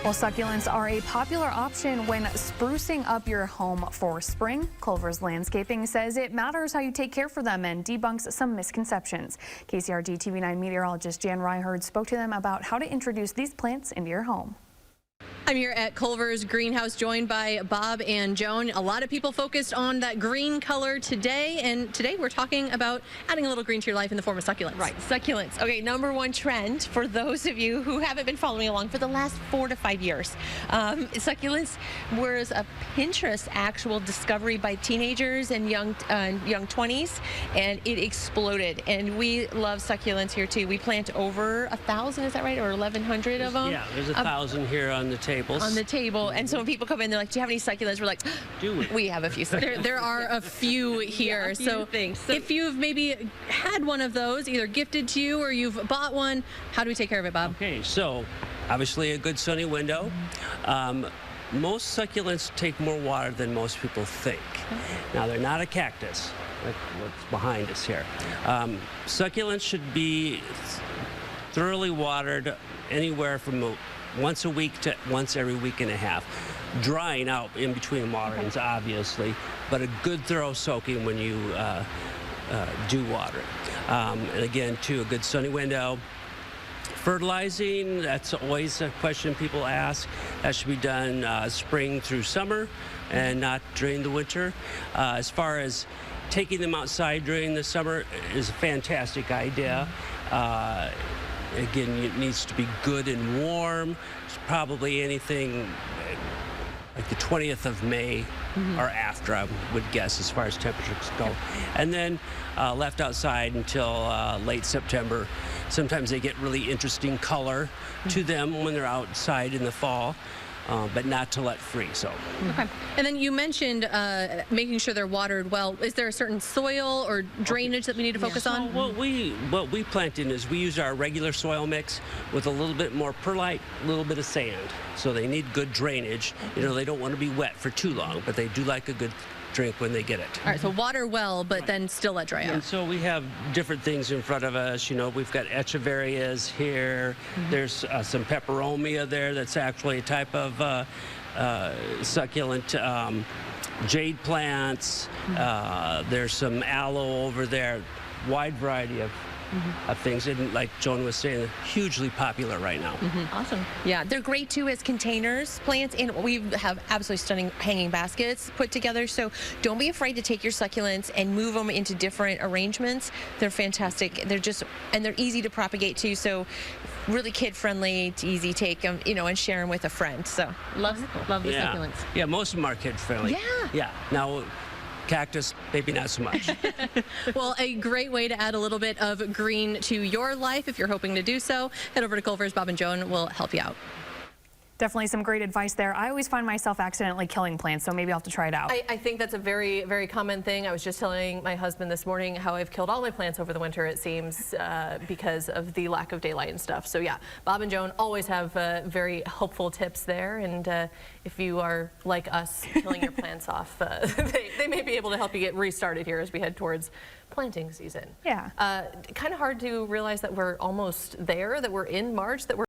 Well, succulents are a popular option when sprucing up your home for spring. Culver's Landscaping says it matters how you take care for them and debunks some misconceptions. KCRG TV9 meteorologist Jan Ryherd spoke to them about how to introduce these plants into your home. I'm here at Culver's greenhouse, joined by Bob and Joan. A lot of people focused on that green color today, and today we're talking about adding a little green to your life in the form of succulents. Right, succulents. Okay, #1 trend for those of you who haven't been following along for the last 4 to 5 years. Succulents was a Pinterest actual discovery by teenagers and young 20s, and it exploded. And we love succulents here too. We plant over 1,000, is that right, or 1,100 of them? Yeah, there's 1,000 here on the tables. On the table. And so when people come in, they're like, do you have any succulents? We're like, do we? We have a few succulents. There are a few here. Yeah, so if you've maybe had one of those, either gifted to you or you've bought one, how do we take care of it, Bob? Okay, so obviously a good sunny window. Most succulents take more water than most people think. Now, they're not a cactus, like what's behind us here. Succulents should be thoroughly watered anywhere from once a week to once every week and a half. Drying out in between waterings, obviously, but a good thorough soaking when you do water it. And again, too, a good sunny window. Fertilizing, that's always a question people ask. That should be done spring through summer and not during the winter. As far as taking them outside during the summer is a fantastic idea. Again, it needs to be good and warm. It's probably anything like the 20th of May or after, I would guess, as far as temperatures go. And then left outside until late September. Sometimes they get really interesting color to them when they're outside in the fall. But not to let free. So. Okay. And then you mentioned making sure they're watered well. Is there a certain soil or drainage that we need to focus on? What we plant in is we use our regular soil mix with a little bit more perlite, a little bit of sand. So they need good drainage. You know, they don't want to be wet for too long, but they do like a good drink when they get it. All right, so water well, but then still let dry out. And so we have different things in front of us. You know, we've got echeverias here. There's some peperomia there. That's actually a type of succulent. Jade plants. There's some aloe over there. Wide variety of things, and like Joan was saying, hugely popular right now. Awesome. Yeah, they're great too as containers, plants, and we have absolutely stunning hanging baskets put together. So don't be afraid to take your succulents and move them into different arrangements. They're fantastic. And they're easy to propagate too. So really kid friendly, it's easy to take them, you know, and share them with a friend. So love the succulents. Yeah, most of them are kid friendly. Yeah. Yeah. Now, cactus, maybe not so much. Well, a great way to add a little bit of green to your life if you're hoping to do so. Head over to Culver's. Bob and Joan will help you out. Definitely some great advice there. I always find myself accidentally killing plants, so maybe I'll have to try it out. I think that's a very, very common thing. I was just telling my husband this morning how I've killed all my plants over the winter, it seems, because of the lack of daylight and stuff. So yeah, Bob and Joan always have very helpful tips there, and if you are like us killing your plants off, they may be able to help you get restarted here as we head towards planting season. Yeah. Kind of hard to realize that we're almost there, that we're in March, that we're